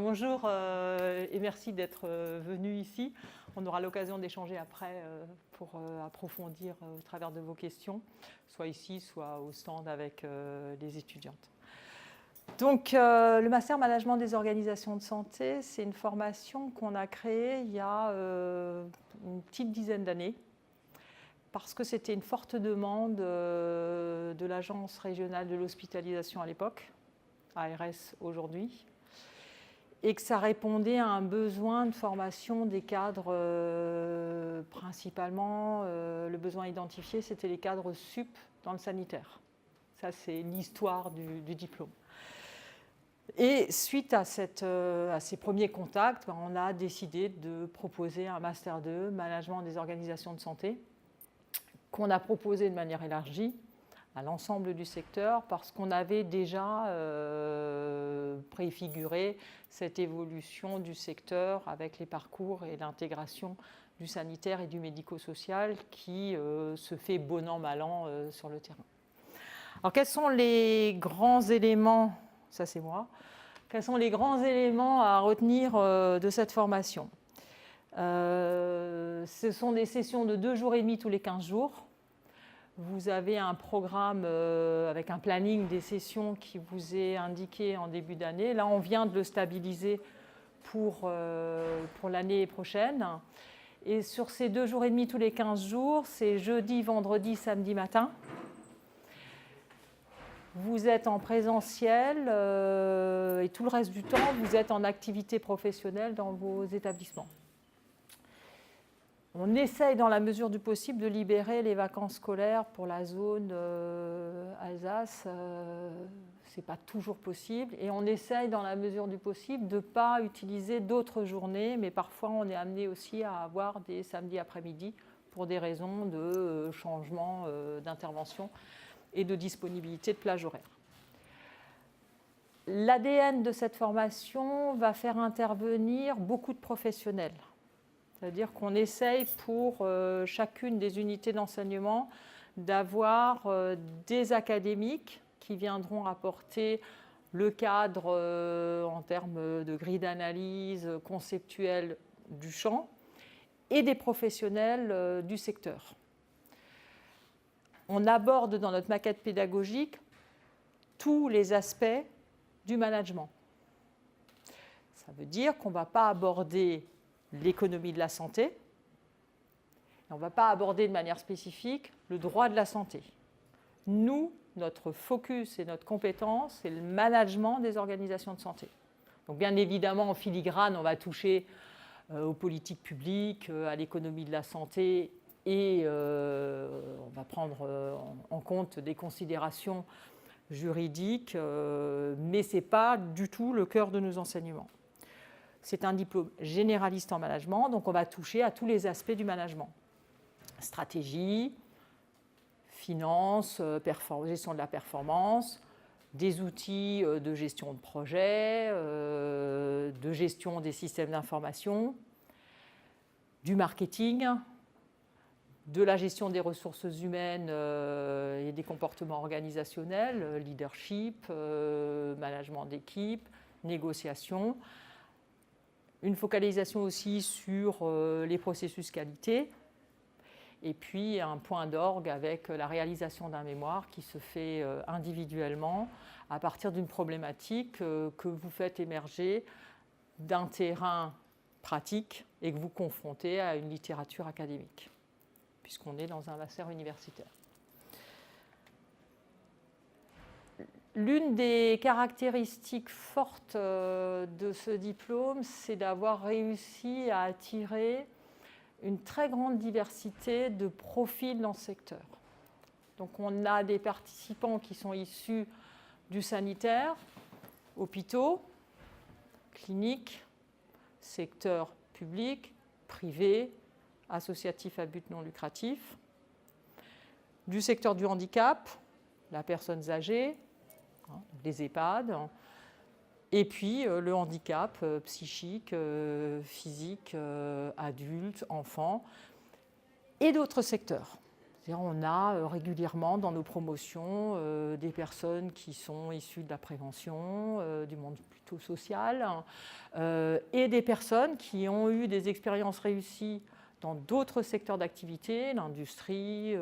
bonjour et merci d'être venu ici. On aura l'occasion d'échanger après pour approfondir au travers de vos questions, soit ici, soit au stand avec les étudiantes. Donc, le Master Management des organisations de santé, c'est une formation qu'on a créée il y a une petite dizaine d'années, parce que c'était une forte demande de l'Agence régionale de l'hospitalisation à l'époque, ARS aujourd'hui, et que ça répondait à un besoin de formation des cadres principalement. Le besoin identifié, c'était les cadres sup dans le sanitaire. Ça, c'est l'histoire du diplôme. Et suite à ces premiers contacts, on a décidé de proposer un Master 2, Management des organisations de santé, qu'on a proposé de manière élargie à l'ensemble du secteur parce qu'on avait déjà préfiguré cette évolution du secteur avec les parcours et l'intégration du sanitaire et du médico-social qui se fait bon an, mal an sur le terrain. Alors quels sont les grands éléments, ça c'est moi, quels sont les grands éléments à retenir de cette formation ? Ce sont des sessions de 2 jours et demi tous les 15 jours. Vous avez un programme avec un planning des sessions qui vous est indiqué en début d'année. Là, on vient de le stabiliser pour l'année prochaine. Et sur ces 2 jours et demi tous les 15 jours, c'est jeudi, vendredi, samedi matin. Vous êtes en présentiel et tout le reste du temps, vous êtes en activité professionnelle dans vos établissements. On essaye, dans la mesure du possible, de libérer les vacances scolaires pour la zone Alsace. Ce n'est pas toujours possible. Et on essaye, dans la mesure du possible, de ne pas utiliser d'autres journées. Mais parfois, on est amené aussi à avoir des samedis après-midi pour des raisons de changement d'intervention et de disponibilité de plage horaire. L'ADN de cette formation va faire intervenir beaucoup de professionnels. C'est-à-dire qu'on essaye pour chacune des unités d'enseignement d'avoir des académiques qui viendront apporter le cadre en termes de grille d'analyse conceptuelle du champ et des professionnels du secteur. On aborde dans notre maquette pédagogique tous les aspects du management. Ça veut dire qu'on ne va pas aborder l'économie de la santé, et on ne va pas aborder de manière spécifique le droit de la santé. Nous, notre focus et notre compétence, c'est le management des organisations de santé. Donc bien évidemment, en filigrane, on va toucher aux politiques publiques, à l'économie de la santé, et on va prendre en compte des considérations juridiques, mais ce n'est pas du tout le cœur de nos enseignements. C'est un diplôme généraliste en management, donc on va toucher à tous les aspects du management. Stratégie, finance, gestion de la performance, des outils de gestion de projet, de gestion des systèmes d'information, du marketing, de la gestion des ressources humaines et des comportements organisationnels, leadership, management d'équipe, négociation. Une focalisation aussi sur les processus qualité, et puis un point d'orgue avec la réalisation d'un mémoire qui se fait individuellement à partir d'une problématique que vous faites émerger d'un terrain pratique et que vous confrontez à une littérature académique, puisqu'on est dans un master universitaire. L'une des caractéristiques fortes de ce diplôme, c'est d'avoir réussi à attirer une très grande diversité de profils dans ce secteur. Donc on a des participants qui sont issus du sanitaire, hôpitaux, cliniques, secteur public, privé, associatif à but non lucratif, du secteur du handicap, la personnes âgées, les EHPAD, et puis le handicap psychique, physique, adulte, enfant, et d'autres secteurs. On a régulièrement dans nos promotions des personnes qui sont issues de la prévention, du monde plutôt social, et des personnes qui ont eu des expériences réussies dans d'autres secteurs d'activité, l'industrie,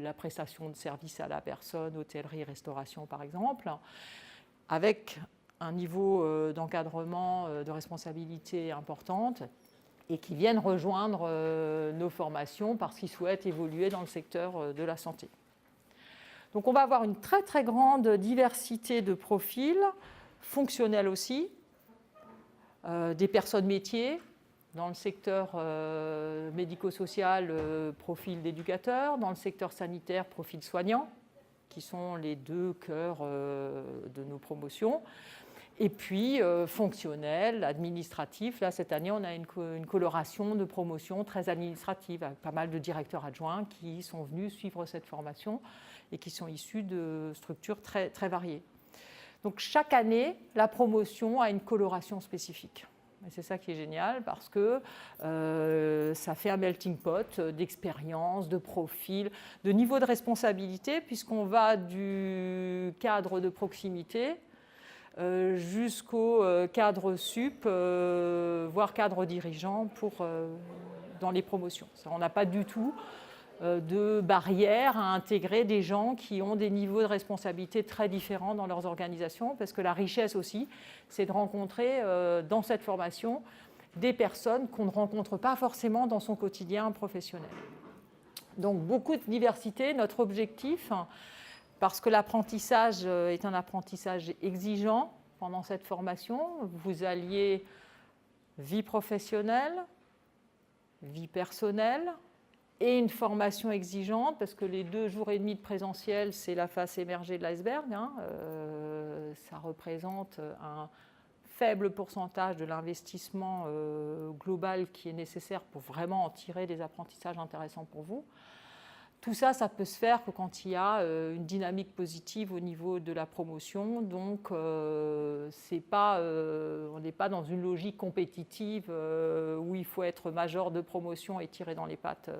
la prestation de services à la personne, hôtellerie, restauration par exemple, avec un niveau d'encadrement, de responsabilité importante, et qui viennent rejoindre nos formations parce qu'ils souhaitent évoluer dans le secteur de la santé. Donc on va avoir une très très grande diversité de profils, fonctionnels aussi, des personnes métiers, dans le secteur médico-social, profil d'éducateur, dans le secteur sanitaire, profil soignant, qui sont les deux cœurs de nos promotions. Et puis, fonctionnel, administratif. Là, cette année, on a une coloration de promotion très administrative, avec pas mal de directeurs adjoints qui sont venus suivre cette formation et qui sont issus de structures très, très variées. Donc, chaque année, la promotion a une coloration spécifique. Et c'est ça qui est génial, parce que ça fait un melting pot d'expériences, de profils, de niveau de responsabilité, puisqu'on va du cadre de proximité jusqu'au cadre sup, voire cadre dirigeant dans les promotions. On n'a pas du tout de barrière à intégrer des gens qui ont des niveaux de responsabilité très différents dans leurs organisations, parce que la richesse aussi, c'est de rencontrer dans cette formation des personnes qu'on ne rencontre pas forcément dans son quotidien professionnel. Donc beaucoup de diversité, notre objectif, parce que l'apprentissage est un apprentissage exigeant pendant cette formation. Vous alliez vie professionnelle, vie personnelle et une formation exigeante, parce que les 2 jours et demi de présentiel, c'est la face émergée de l'iceberg. Ça représente un faible pourcentage de l'investissement global qui est nécessaire pour vraiment en tirer des apprentissages intéressants pour vous. Tout ça, ça peut se faire que quand il y a une dynamique positive au niveau de la promotion. Donc, on n'est pas dans une logique compétitive où il faut être major de promotion et tirer dans les pattes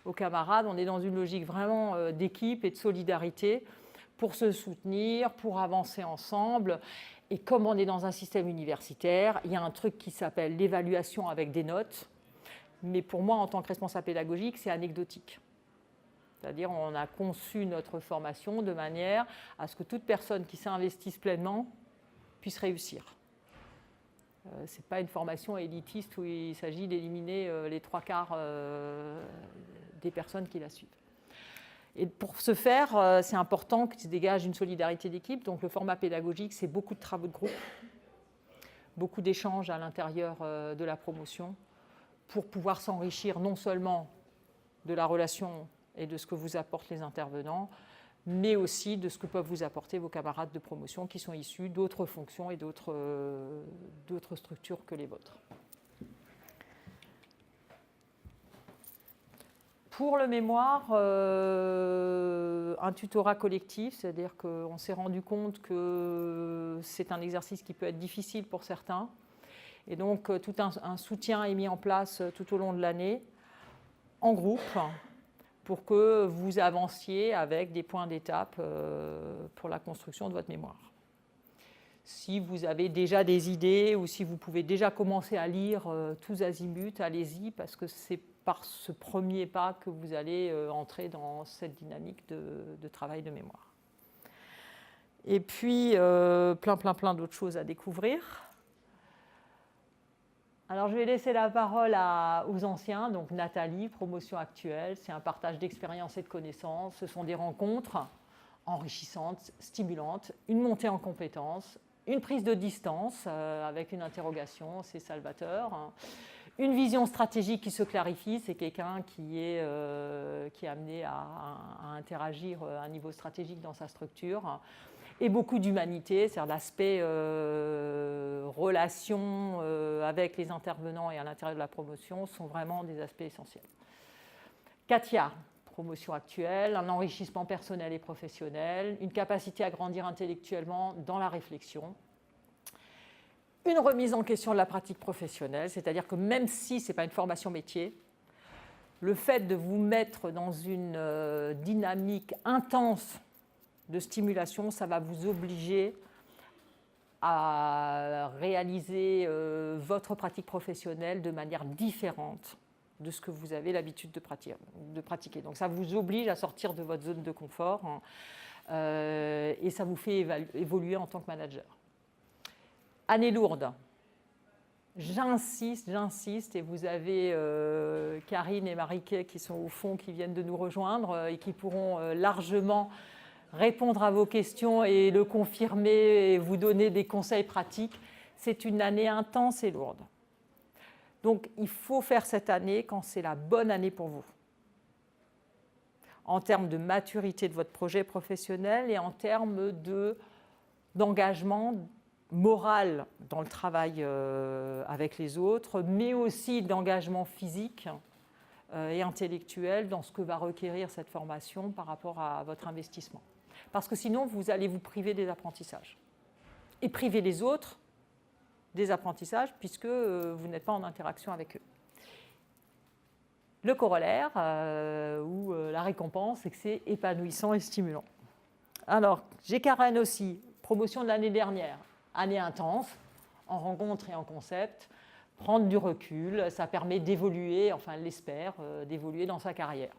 aux camarades. On est dans une logique vraiment d'équipe et de solidarité pour se soutenir, pour avancer ensemble. Et comme on est dans un système universitaire, il y a un truc qui s'appelle l'évaluation avec des notes. Mais pour moi, en tant que responsable pédagogique, c'est anecdotique. C'est-à-dire on a conçu notre formation de manière à ce que toute personne qui s'investisse pleinement puisse réussir. Ce n'est pas une formation élitiste où il s'agit d'éliminer les 3/4 des personnes qui la suivent. Et pour ce faire, c'est important que se dégage une solidarité d'équipe. Donc le format pédagogique, c'est beaucoup de travaux de groupe, beaucoup d'échanges à l'intérieur de la promotion pour pouvoir s'enrichir non seulement de la relation et de ce que vous apportent les intervenants, mais aussi de ce que peuvent vous apporter vos camarades de promotion qui sont issus d'autres fonctions et d'autres structures que les vôtres. Pour le mémoire, un tutorat collectif, c'est-à-dire qu'on s'est rendu compte que c'est un exercice qui peut être difficile pour certains. Et donc, tout un soutien est mis en place tout au long de l'année, en groupe, pour que vous avanciez avec des points d'étape pour la construction de votre mémoire. Si vous avez déjà des idées ou si vous pouvez déjà commencer à lire tous azimuts, allez-y, parce que c'est par ce premier pas que vous allez entrer dans cette dynamique de travail de mémoire. Et puis, plein d'autres choses à découvrir. Alors, je vais laisser la parole aux anciens. Donc, Nathalie, promotion actuelle, c'est un partage d'expériences et de connaissances. Ce sont des rencontres enrichissantes, stimulantes, une montée en compétences, une prise de distance avec une interrogation, c'est salvateur. Une vision stratégique qui se clarifie, c'est quelqu'un qui est amené à interagir à un niveau stratégique dans sa structure. Et beaucoup d'humanité, c'est-à-dire l'aspect relation avec les intervenants et à l'intérieur de la promotion sont vraiment des aspects essentiels. Katia, promotion actuelle, un enrichissement personnel et professionnel, une capacité à grandir intellectuellement dans la réflexion, une remise en question de la pratique professionnelle, c'est-à-dire que même si ce n'est pas une formation métier, le fait de vous mettre dans une dynamique intense de stimulation, ça va vous obliger à réaliser votre pratique professionnelle de manière différente de ce que vous avez l'habitude de pratiquer. Donc ça vous oblige à sortir de votre zone de confort, hein, et ça vous fait évoluer en tant que manager. Année lourde. J'insiste, et vous avez Karine et Marie-Kay qui sont au fond, qui viennent de nous rejoindre et qui pourront largement répondre à vos questions et le confirmer et vous donner des conseils pratiques. C'est une année intense et lourde. Donc, il faut faire cette année quand c'est la bonne année pour vous, en termes de maturité de votre projet professionnel et en termes d'engagement moral dans le travail avec les autres, mais aussi d'engagement physique et intellectuel dans ce que va requérir cette formation par rapport à votre investissement. Parce que sinon, vous allez vous priver des apprentissages et priver les autres des apprentissages puisque vous n'êtes pas en interaction avec eux. Le corollaire ou la récompense, c'est que c'est épanouissant et stimulant. Alors, j'ai Karen aussi, promotion de l'année dernière. Année intense, en rencontre et en concept, prendre du recul, ça permet d'évoluer, enfin elle l'espère, d'évoluer dans sa carrière.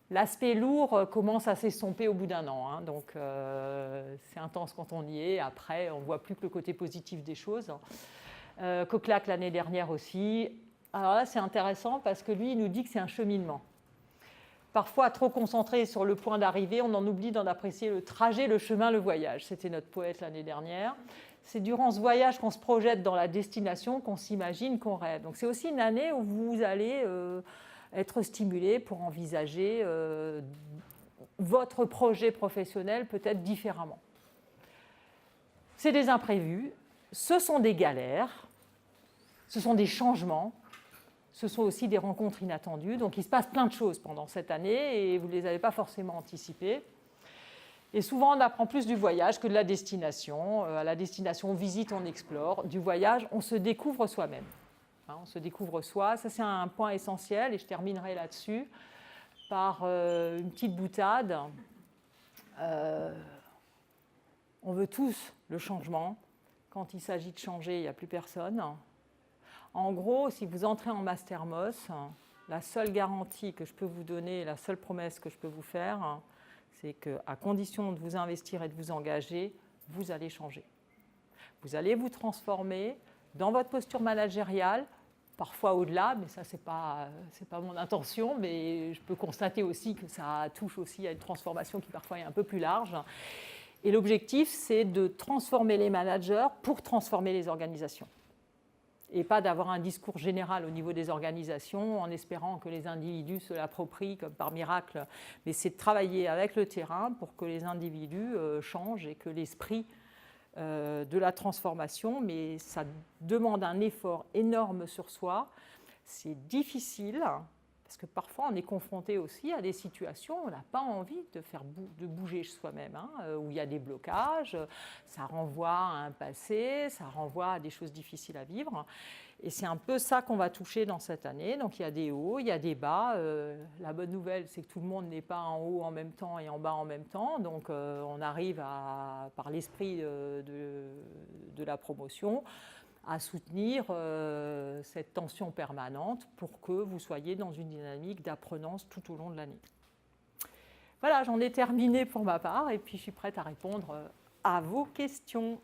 L'aspect lourd commence à s'estomper au bout d'un an, hein, donc c'est intense quand on y est, après on ne voit plus que le côté positif des choses. Coquelac l'année dernière aussi. Alors là c'est intéressant parce que lui il nous dit que c'est un cheminement. Parfois, trop concentré sur le point d'arrivée, on en oublie d'en apprécier le trajet, le chemin, le voyage. C'était notre poète l'année dernière. C'est durant ce voyage qu'on se projette dans la destination, qu'on s'imagine, qu'on rêve. Donc c'est aussi une année où vous allez être stimulé pour envisager votre projet professionnel peut-être différemment. C'est des imprévus, ce sont des galères, ce sont des changements. Ce sont aussi des rencontres inattendues. Donc, il se passe plein de choses pendant cette année et vous ne les avez pas forcément anticipées. Et souvent, on apprend plus du voyage que de la destination. À la destination, on visite, on explore. Du voyage, on se découvre soi-même. Hein, on se découvre soi. Ça, c'est un point essentiel et je terminerai là-dessus par une petite boutade. On veut tous le changement. Quand il s'agit de changer, il n'y a plus personne. En gros, si vous entrez en Master MOS, la seule garantie que je peux vous donner, la seule promesse que je peux vous faire, c'est qu'à condition de vous investir et de vous engager, vous allez changer. Vous allez vous transformer dans votre posture managériale, parfois au-delà, mais ça, c'est pas mon intention, mais je peux constater aussi que ça touche aussi à une transformation qui parfois est un peu plus large. Et l'objectif, c'est de transformer les managers pour transformer les organisations. Et pas d'avoir un discours général au niveau des organisations en espérant que les individus se l'approprient comme par miracle, mais c'est de travailler avec le terrain pour que les individus changent et que l'esprit de la transformation, mais ça demande un effort énorme sur soi, c'est difficile, parce que parfois on est confronté aussi à des situations où on n'a pas envie de bouger soi-même, hein, où il y a des blocages, ça renvoie à un passé, ça renvoie à des choses difficiles à vivre. Et c'est un peu ça qu'on va toucher dans cette année. Donc il y a des hauts, il y a des bas. La bonne nouvelle, c'est que tout le monde n'est pas en haut en même temps et en bas en même temps. Donc on arrive, par l'esprit de la promotion, à soutenir cette tension permanente pour que vous soyez dans une dynamique d'apprenance tout au long de l'année. Voilà, j'en ai terminé pour ma part et puis je suis prête à répondre à vos questions.